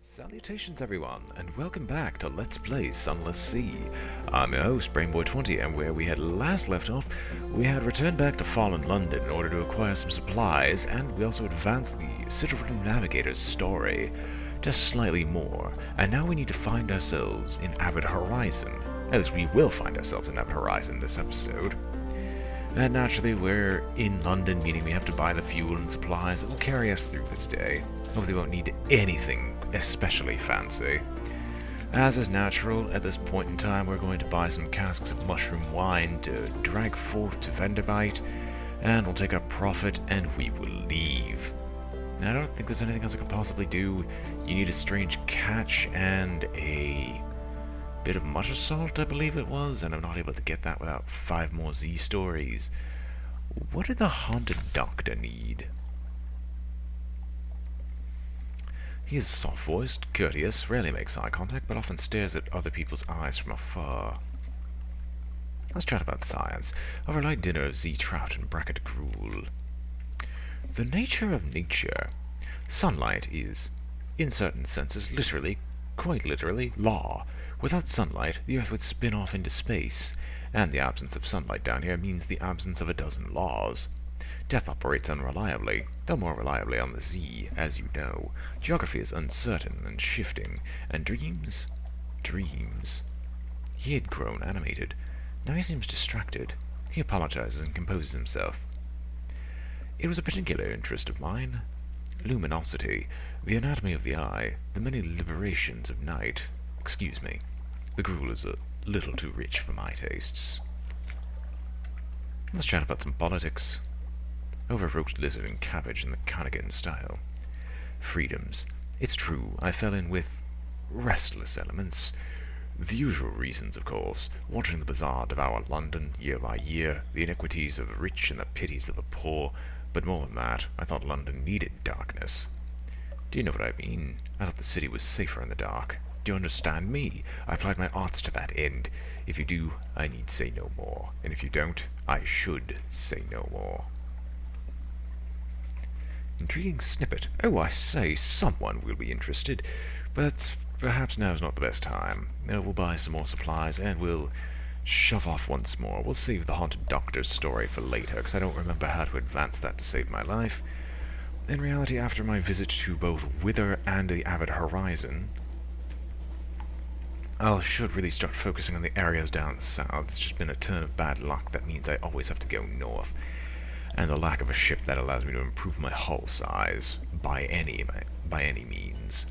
Salutations everyone, and welcome back to Let's Play Sunless Sea. I'm your host, BrainBoy20, and where we had last left off, we had returned back to fallen London in order to acquire some supplies, and we also advanced the Citadel Navigator's story just slightly more, and now we need to find ourselves in Avid Horizon. At least we will find ourselves in Avid Horizon this episode. And naturally, we're in London, meaning we have to buy the fuel and supplies that will carry us through this day. Hopefully we won't need anything especially fancy. As is natural, at this point in time we're going to buy some casks of mushroom wine to drag forth to Vendorbyte, and we'll take our profit and we will leave. Now, I don't think there's anything else I could possibly do. You need a strange catch and a bit of mutter salt, I believe it was, and I'm not able to get that without 5 more Z stories. What did the haunted doctor need? He is soft-voiced, courteous, rarely makes eye contact, but often stares at other people's eyes from afar. Let's chat about science. Over a light dinner of Z trout and bracket gruel. The nature of nature. Sunlight is, in certain senses, literally, quite literally, law. Without sunlight, the Earth would spin off into space, and the absence of sunlight down here means the absence of a dozen laws. Death operates unreliably, though more reliably on the Z, as you know. Geography is uncertain and shifting, and dreams? Dreams. He had grown animated. Now he seems distracted. He apologizes and composes himself. It was a particular interest of mine. Luminosity, the anatomy of the eye, the many liberations of night. Excuse me, the gruel is a little too rich for my tastes. Let's chat about some politics. Over roast lizard and cabbage in the Connigan style. Freedoms. It's true, I fell in with restless elements. The usual reasons, of course. Watching the bazaar devour London year by year, the iniquities of the rich and the pities of the poor. But more than that, I thought London needed darkness. Do you know what I mean? I thought the city was safer in the dark. Do you understand me? I applied my arts to that end. If you do, I need say no more. And if you don't, I should say no more. Intriguing snippet. Oh, I say, someone will be interested. But perhaps now's not the best time. We'll buy some more supplies, and we'll shove off once more. We'll save the haunted doctor's story for later, because I don't remember how to advance that to save my life. In reality, after my visit to both Wither and the Avid Horizon, I should really start focusing on the areas down south. It's just been a turn of bad luck that means I always have to go north. And the lack of a ship that allows me to improve my hull size by any means.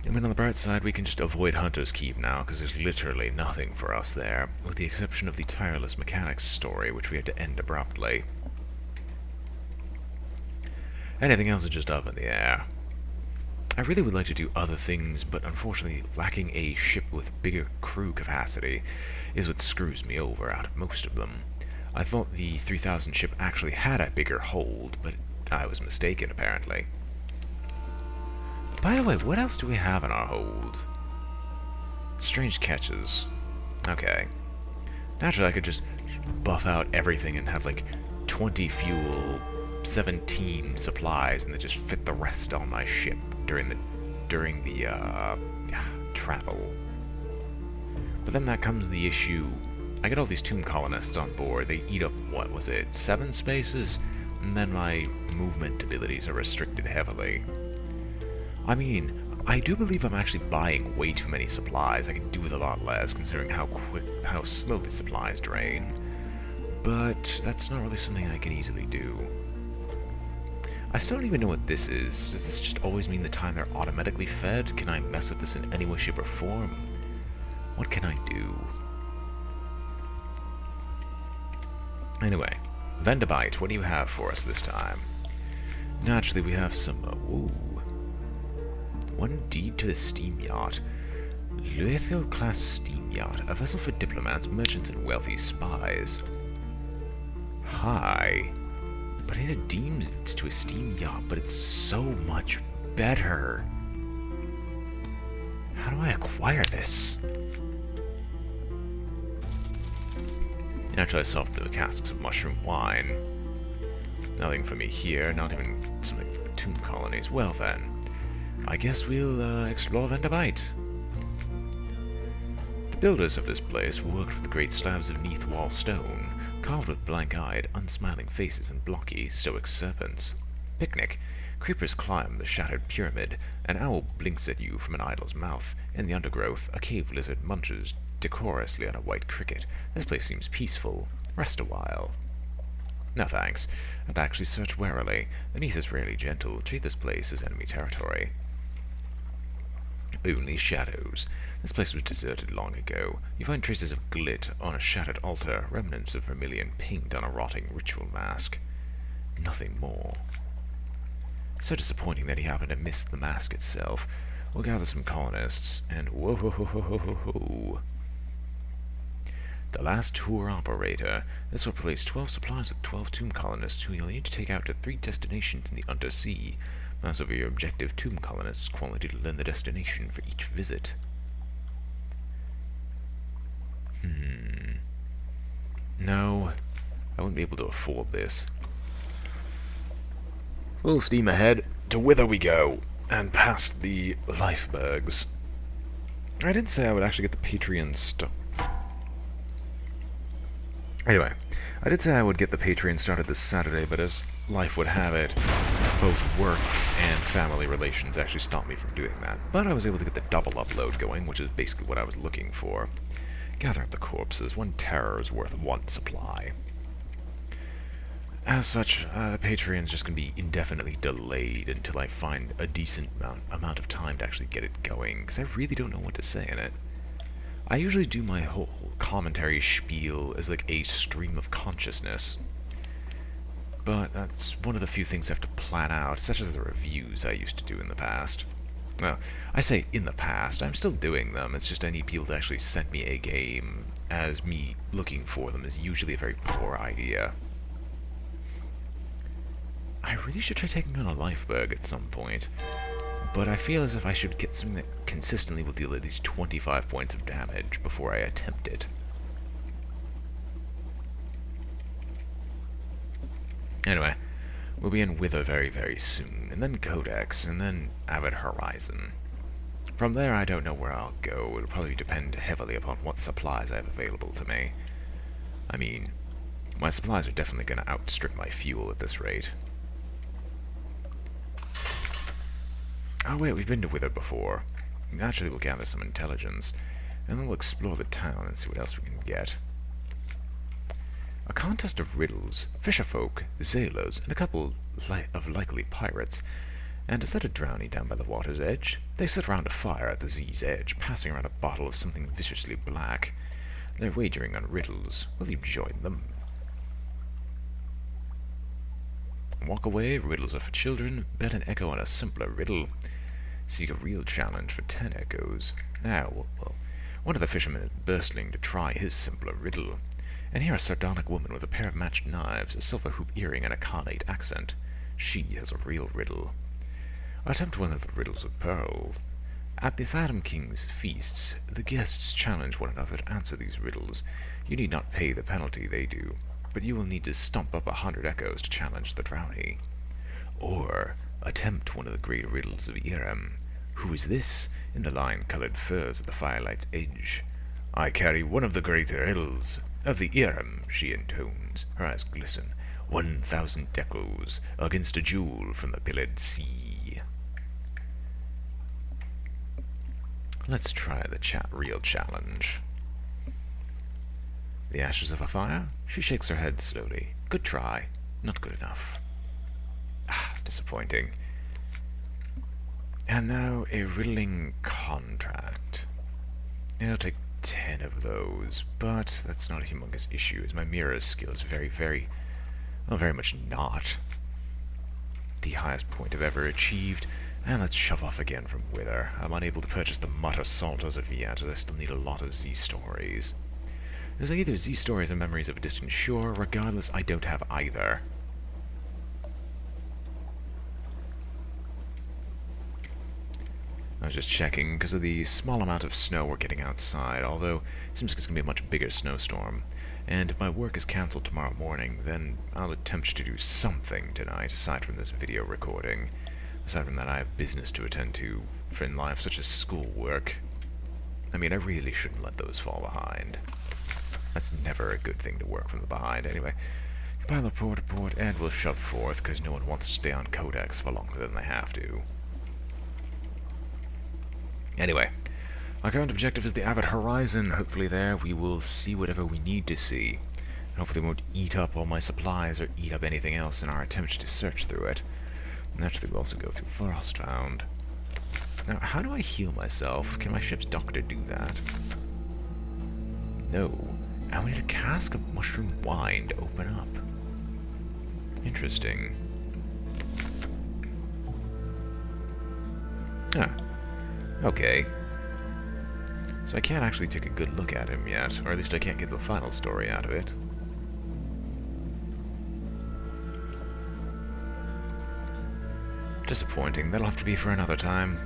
I mean, on the bright side, we can just avoid Hunter's Keep now, because there's literally nothing for us there, with the exception of the tireless mechanics story, which we had to end abruptly. Anything else is just up in the air. I really would like to do other things, but unfortunately lacking a ship with bigger crew capacity is what screws me over out of most of them. I thought the 3000 ship actually had a bigger hold, but I was mistaken apparently. By the way, what else do we have in our hold? Strange catches. Okay. Naturally I could just buff out everything and have like 20 fuel, 17 supplies, and then just fit the rest on my ship during the travel. But then that comes the issue. I get all these tomb colonists on board. They eat up, what was it, 7 spaces? And then my movement abilities are restricted heavily. I mean, I do believe I'm actually buying way too many supplies. I can do with a lot less, considering how slowly supplies drain. But that's not really something I can easily do. I still don't even know what this is. Does this just always mean the time they're automatically fed? Can I mess with this in any way, shape, or form? What can I do? Anyway, Vendorbyte, what do you have for us this time? Naturally, we have some, ooh. One deed to the steam yacht. Lethio-class steam yacht, a vessel for diplomats, merchants, and wealthy spies. Hi. But it deems it's to a steam yacht, but it's so much better. How do I acquire this? Naturally, I solved the casks of mushroom wine. Nothing for me here, not even something for the tomb colonies. Well then, I guess we'll explore Vendabite. The builders of this place worked with great slabs of neath wall stone, carved with blank-eyed, unsmiling faces and blocky, stoic serpents. Picnic. Creepers climb the shattered pyramid, an owl blinks at you from an idol's mouth. In the undergrowth, a cave lizard munches decorously on a white cricket. This place seems peaceful. Rest a while. No thanks. I'd actually search warily. The neath is rarely gentle. Treat this place as enemy territory. Only shadows. This place was deserted long ago. You find traces of glit on a shattered altar, remnants of vermilion paint on a rotting ritual mask. Nothing more. So disappointing that he happened to miss the mask itself. We'll gather some colonists, and whoa. The last tour operator. This will replace 12 supplies with 12 tomb colonists who you'll need to take out to 3 destinations in the undersea. Mouse over your objective tomb colonists' quality to learn the destination for each visit. No, I wouldn't be able to afford this. Full steam ahead, to whither we go, and past the Lifebergs. I did say I would actually get the Patreon stuff. Anyway, I did say I would get the Patreon started this Saturday, but as life would have it, both work and family relations actually stopped me from doing that. But I was able to get the double upload going, which is basically what I was looking for. Gather up the corpses. 1 terror is worth 1 supply. As such, the Patreon's just going to be indefinitely delayed until I find a decent amount of time to actually get it going, because I really don't know what to say in it. I usually do my whole commentary spiel as like a stream of consciousness, but that's one of the few things I have to plan out, such as the reviews I used to do in the past. Well, I say in the past, I'm still doing them, it's just I need people to actually send me a game, as me looking for them is usually a very poor idea. I really should try taking on a Lifeberg at some point, but I feel as if I should get something that consistently will deal at least 25 points of damage before I attempt it. Anyway, we'll be in Wither very, very soon, and then Codex, and then Avid Horizon. From there, I don't know where I'll go. It'll probably depend heavily upon what supplies I have available to me. I mean, my supplies are definitely going to outstrip my fuel at this rate. Oh wait, we've been to Wither before. Naturally, we'll gather some intelligence, and then we'll explore the town and see what else we can get. A contest of riddles, fisherfolk, sailors, and a couple of likely pirates. And is that a drowning down by the water's edge? They sit around a fire at the Z's edge, passing around a bottle of something viciously black. They're wagering on riddles. Will you join them? Walk away, riddles are for children. Bet an echo on a simpler riddle. Seek a real challenge for 10 echoes. Well, one of the fishermen is bursting to try his simpler riddle. And here a sardonic woman with a pair of matched knives, a silver hoop earring, and a carnate accent. She has a real riddle. Attempt one of the riddles of pearls. At the Fathom King's feasts, the guests challenge one another to answer these riddles. You need not pay the penalty they do, but you will need to stump up 100 echoes to challenge the drowny. Or attempt one of the great riddles of Irem. Who is this, in the lion-colored furs at the firelight's edge? I carry one of the great riddles of the Irem, she intones. Her eyes glisten. 1,000 echoes against a jewel from the pillared sea. Let's try the real challenge. The ashes of a fire? She shakes her head slowly. Good try. Not good enough. Disappointing. And now a riddling contract. It'll take 10 of those, but that's not a humongous issue, as my mirror skill is very much not the highest point I've ever achieved. And let's shove off again from Wither. I'm unable to purchase the Mutt Assault as of yet, as I still need a lot of Z-stories. There's either Z-stories or memories of a distant shore. Regardless, I don't have either. I was just checking because of the small amount of snow we're getting outside, although it seems like it's going to be a much bigger snowstorm. and if my work is cancelled tomorrow morning, then I'll attempt to do something tonight aside from this video recording. Aside from that, I have business to attend to in life, such as schoolwork. I mean, I really shouldn't let those fall behind. That's never a good thing to work from the behind. Anyway, compile the report, and we'll shove forth, because no one wants to stay on Codex for longer than they have to. Anyway, our current objective is the Avid Horizon. Hopefully there we will see whatever we need to see. And hopefully we won't eat up all my supplies or eat up anything else in our attempt to search through it. Naturally, we'll also go through Frostbound. Now, how do I heal myself? Can my ship's doctor do that? No. I need a cask of mushroom wine to open up. Interesting. Ah. Okay. So I can't actually take a good look at him yet, or at least I can't get the final story out of it. Disappointing. That'll have to be for another time.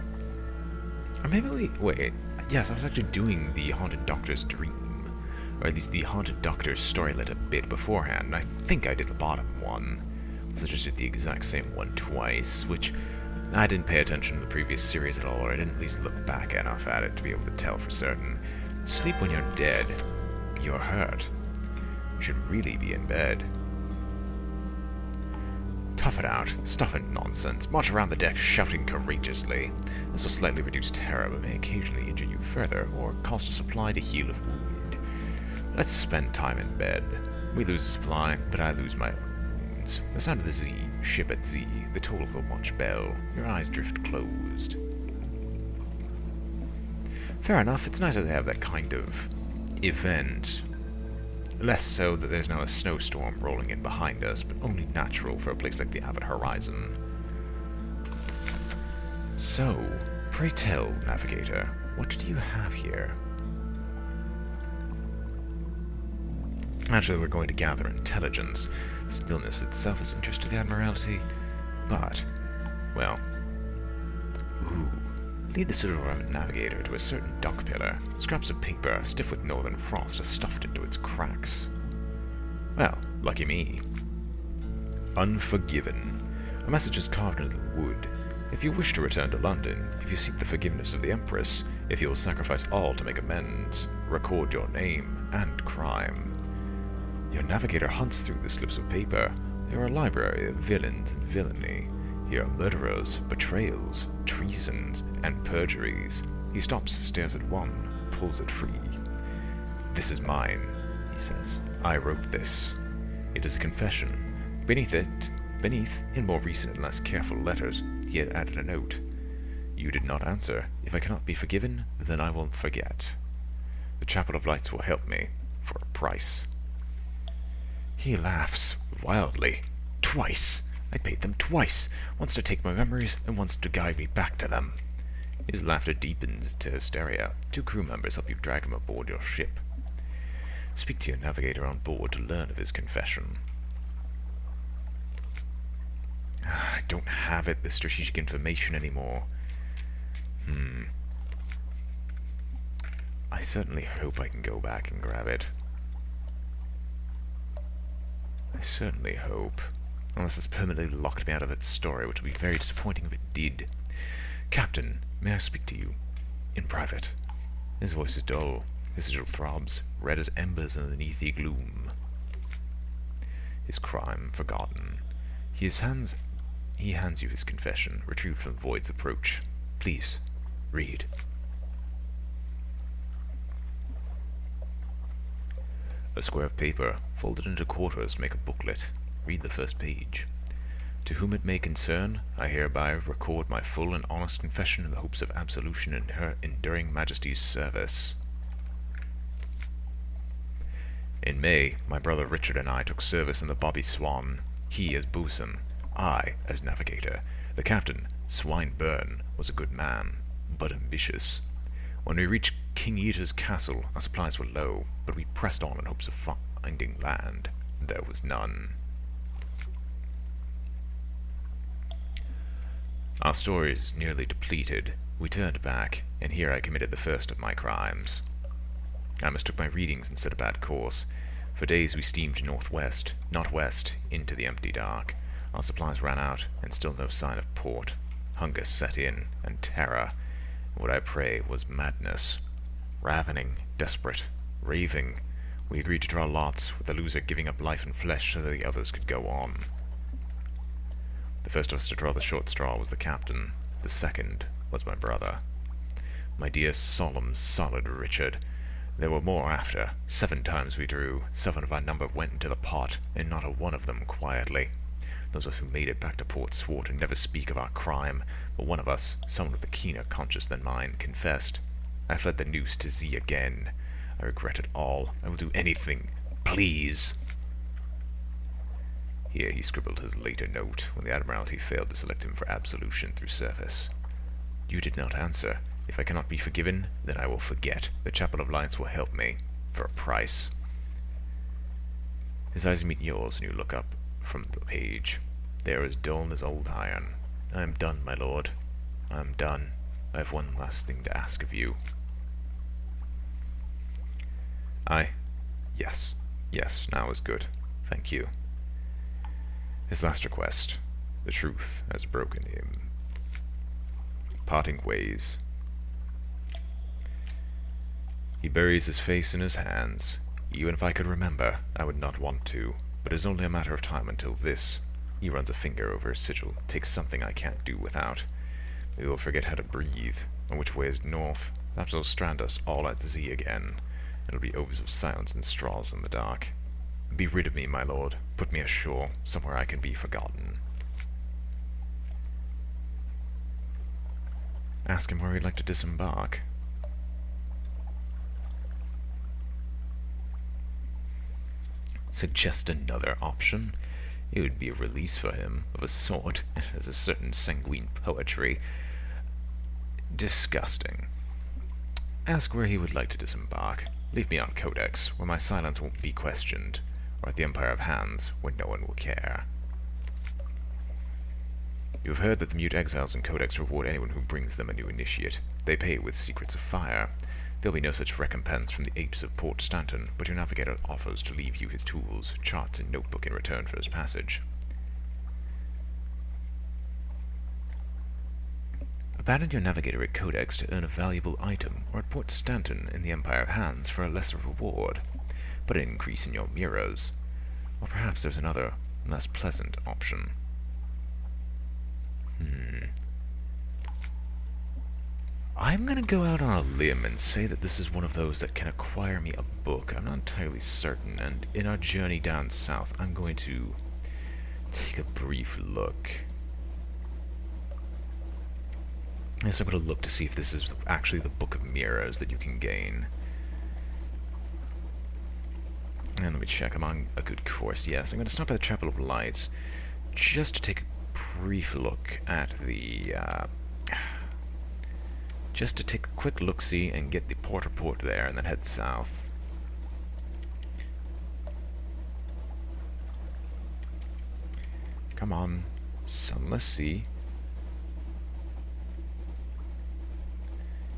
Or maybe we... Wait. Yes, I was actually doing the Haunted Doctor's dream. Or at least the Haunted Doctor's storylet a bit beforehand, and I think I did the bottom one. So I just did the exact same one twice, which I didn't pay attention to the previous series at all, or I didn't at least look back enough at it to be able to tell for certain. Sleep when you're dead. You're hurt. You should really be in bed. Tough it out. Stuff and nonsense. March around the deck shouting courageously. This will slightly reduce terror, but may occasionally injure you further, or cost a supply to heal a wound. Let's spend time in bed. We lose a supply, but I lose my wounds. The sound of the Z, ship at Z, the toll of the watch bell. Your eyes drift closed. Fair enough, it's nice that they have that kind of event. Less so that there's now a snowstorm rolling in behind us, but only natural for a place like the Avid Horizon. So, pray tell, navigator, what do you have here? Naturally, we're going to gather intelligence. Stillness itself is interest to the Admiralty, but, well... Ooh. Lead the pseudo navigator to a certain dock pillar. Scraps of paper, stiff with northern frost, are stuffed into its cracks. Well, lucky me. Unforgiven. A message is carved into the wood. If you wish to return to London, if you seek the forgiveness of the Empress, if you will sacrifice all to make amends, record your name and crime. Your navigator hunts through the slips of paper. They are a library of villains and villainy. Here are murderers, betrayals, treasons, and perjuries. He stops, stares at one, pulls it free. This is mine, he says. I wrote this. It is a confession. Beneath, in more recent and less careful letters, he had added a note. You did not answer. If I cannot be forgiven, then I will forget. The Chapel of Lights will help me, for a price. He laughs wildly. Twice. I paid them twice, once to take my memories, and once to guide me back to them. His laughter deepens to hysteria. 2 crew members help you drag him aboard your ship. Speak to your navigator on board to learn of his confession. I don't have it, the strategic information anymore. I certainly hope I can go back and grab it. I certainly hope. Unless it's permanently locked me out of its story, which would be very disappointing if it did. Captain, may I speak to you? In private. His voice is dull. His sigil throbs, red as embers underneath the gloom. His crime forgotten. He hands you his confession, retrieved from the void's approach. Please, read. A square of paper, folded into quarters to make a booklet. Read the first page. To whom it may concern, I hereby record my full and honest confession in the hopes of absolution in her enduring majesty's service. In May, my brother Richard and I took service in the Bobby Swan, he as boatswain, I as navigator. The captain, Swinburne, was a good man, but ambitious. When we reached King Eater's castle, our supplies were low, but we pressed on in hopes of finding land. There was none. Our stores nearly depleted. We turned back, and here I committed the first of my crimes. I mistook my readings and set a bad course. For days we steamed northwest, not west, into the empty dark. Our supplies ran out, and still no sign of port. Hunger set in, and terror. What I pray was madness. Ravening, desperate, raving. We agreed to draw lots, with the loser giving up life and flesh so that the others could go on. The first of us to draw the short straw was the captain. The second was my brother. My dear, solemn, solid Richard. There were more after. 7 times we drew. 7 of our number went into the pot, and not a one of them quietly. Those of us who made it back to port swore to never speak of our crime, but one of us, someone with a keener conscience than mine, confessed. I fled the noose to Z again. I regret it all. I will do anything. Please. Here he scribbled his later note, when the Admiralty failed to select him for absolution through service. You did not answer. If I cannot be forgiven, then I will forget. The Chapel of Lights will help me. For a price. His eyes meet yours when you look up from the page. They are as dull as old iron. I am done, my lord. I am done. I have one last thing to ask of you. Yes. Yes, now is good. Thank you. His last request. The truth has broken him. Parting ways. He buries his face in his hands. Even if I could remember, I would not want to. But it is only a matter of time until this. He runs a finger over his sigil, takes something I can't do without. We will forget how to breathe, and which way is north. Perhaps it'll strand us all at Z again. It'll be overs of silence and straws in the dark. Be rid of me, my lord. Put me ashore, somewhere I can be forgotten. Ask him where he'd like to disembark. Suggest another option. It would be a release for him, of a sort. It has a certain sanguine poetry. Disgusting. Ask where he would like to disembark. Leave me on Codex, where my silence won't be questioned, or at the Empire of Hands, where no one will care. You have heard that the mute exiles in Codex reward anyone who brings them a new initiate. They pay with secrets of fire. There'll be no such recompense from the apes of Port Stanton, but your navigator offers to leave you his tools, charts, and notebook in return for his passage. Abandon your navigator at Codex to earn a valuable item, or at Port Stanton in the Empire of Hands for a lesser reward, but an increase in your mirrors. Or perhaps there's another, less pleasant option. I'm gonna go out on a limb and say that this is one of those that can acquire me a book. I'm not entirely certain, and in our journey down south, I'm going to take a brief look. Yes, I'm going to look to see if this is actually the Book of Mirrors that you can gain. And let me check, I'm on a good course. Yes, I'm going to stop at the Chapel of Lights just to take a brief look at the... just to take a quick look-see and get the Port Report there and then head south. Come on, Sunless Sea.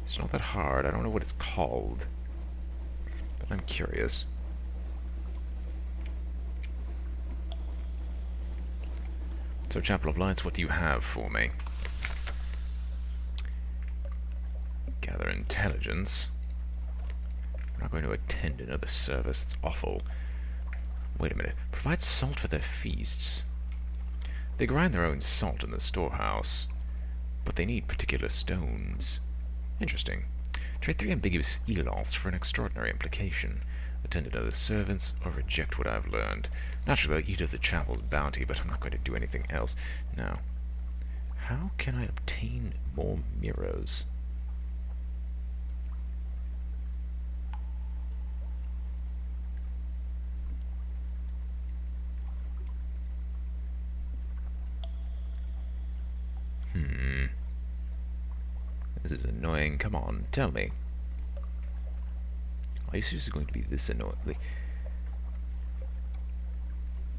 It's not that hard. I don't know what it's called, but I'm curious. So, Chapel of Lights, what do you have for me? Gather intelligence. I'm not going to attend another service. It's awful. Wait a minute. Provide salt for their feasts. They grind their own salt in the storehouse, but they need particular stones. Interesting. Trade 3 ambiguous eloths for an extraordinary implication. Attend to other servants, or reject what I've learned. Naturally, I'll eat of the chapel's bounty, but I'm not going to do anything else. Now, how can I obtain more mirrors? This is annoying. Come on, tell me. Are you seriously going to be this annoying?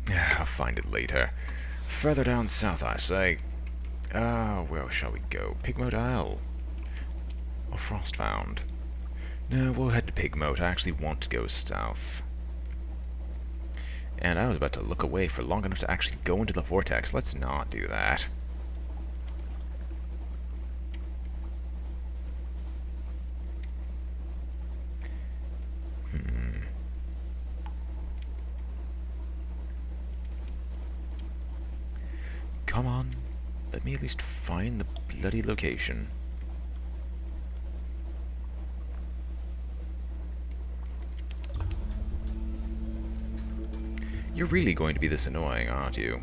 I'll find it later. Further down south, I say. Where shall we go? Pigmote Isle? Or Frostbound? No, we'll head to Pigmote. I actually want to go south. And I was about to look away for long enough to actually go into the vortex. Let's not do that. Come on. Let me at least find the bloody location. You're really going to be this annoying, aren't you?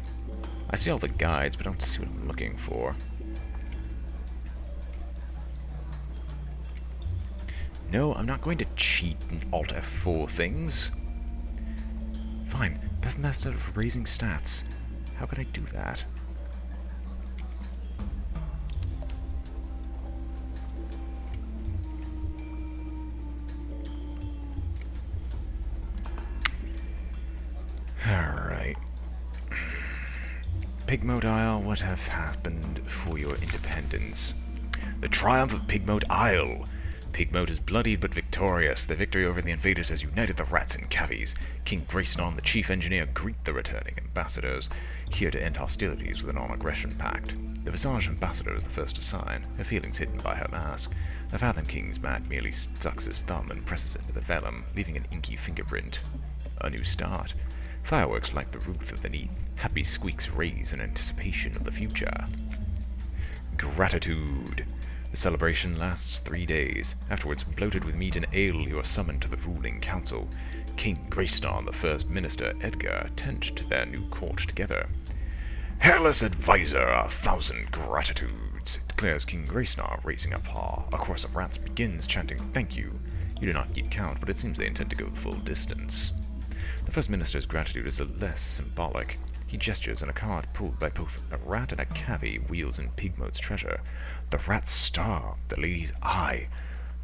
I see all the guides, but I don't see what I'm looking for. No, I'm not going to cheat and Alt F4 things. Fine, best method of raising stats. How could I do that? Alright. Pigmote Isle, what have happened for your independence? The triumph of Pigmote Isle! Pigmote is bloodied but victorious. The victory over the invaders has united the rats and cavies. King Grayson, the chief engineer, greet the returning ambassadors, here to end hostilities with a non-aggression pact. The Visage ambassador is the first to sign, her feelings hidden by her mask. The Fathom King's man merely sucks his thumb and presses into the vellum, leaving an inky fingerprint. A new start. Fireworks light the roof of the Neath. Happy squeaks raise in anticipation of the future. Gratitude. The celebration lasts 3 days. Afterwards, bloated with meat and ale, you are summoned to the ruling council. King Greystar, the First Minister, Edgar, tend to their new court together. Hairless advisor, 1,000 gratitudes, declares King Greystar, raising a paw. A chorus of rats begins chanting thank you. You do not keep count, but it seems they intend to go the full distance. The First Minister's gratitude is less symbolic. He gestures, and a cart pulled by both a rat and a cavy wheels in Pigmote's treasure. The rat's star, the lady's eye,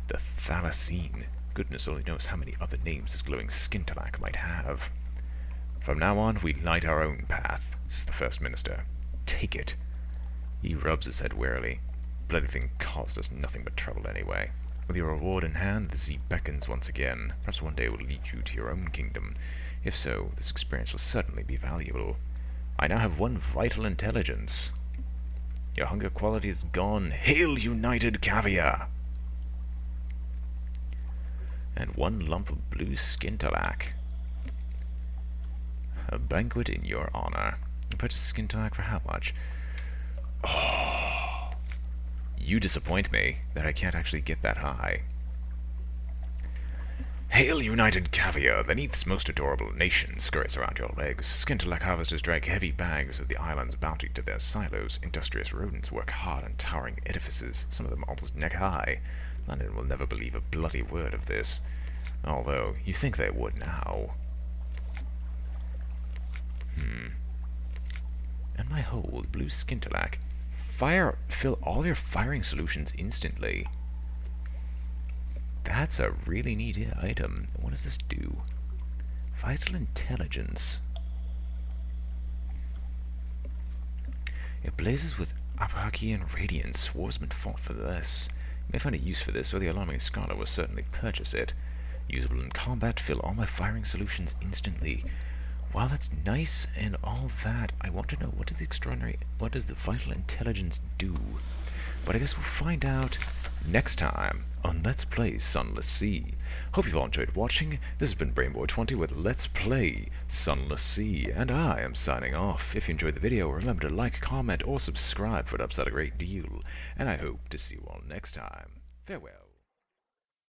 the thalassine. Goodness only knows how many other names this glowing skintalak might have. From now on, we light our own path, says the First Minister. Take it. He rubs his head wearily. Bloody thing caused us nothing but trouble anyway. With your reward in hand, the sea beckons once again. Perhaps one day it will lead you to your own kingdom. If so, this experience will certainly be valuable. I now have 1 vital intelligence. Your hunger quality is gone. Hail, united Cavia! And 1 lump of blue skintalak. A banquet in your honor. You purchase skintalak for how much? Oh, you disappoint me that I can't actually get that high. Hail, united Cavia! The Neath's most adorable nation scurries around your legs. Skintalak harvesters drag heavy bags of the island's bounty to their silos. Industrious rodents work hard on towering edifices, some of them almost neck-high. London will never believe a bloody word of this. Although, you think they would now. And my hold, blue skintalak. Fill all your firing solutions instantly. That's a really neat item. What does this do? Vital intelligence. It blazes with Apohakian radiance. Swordsman fought for this. You may find a use for this, or the alarming scholar will certainly purchase it. Usable in combat, fill all my firing solutions instantly. While that's nice and all that, I want to know what does the vital intelligence do? But I guess we'll find out next time on Let's Play Sunless Sea. Hope you've all enjoyed watching. This has been BrainBoy20 with Let's Play Sunless Sea, and I am signing off. If you enjoyed the video, remember to like, comment, or subscribe for it helps out a great deal, and I hope to see you all next time. Farewell.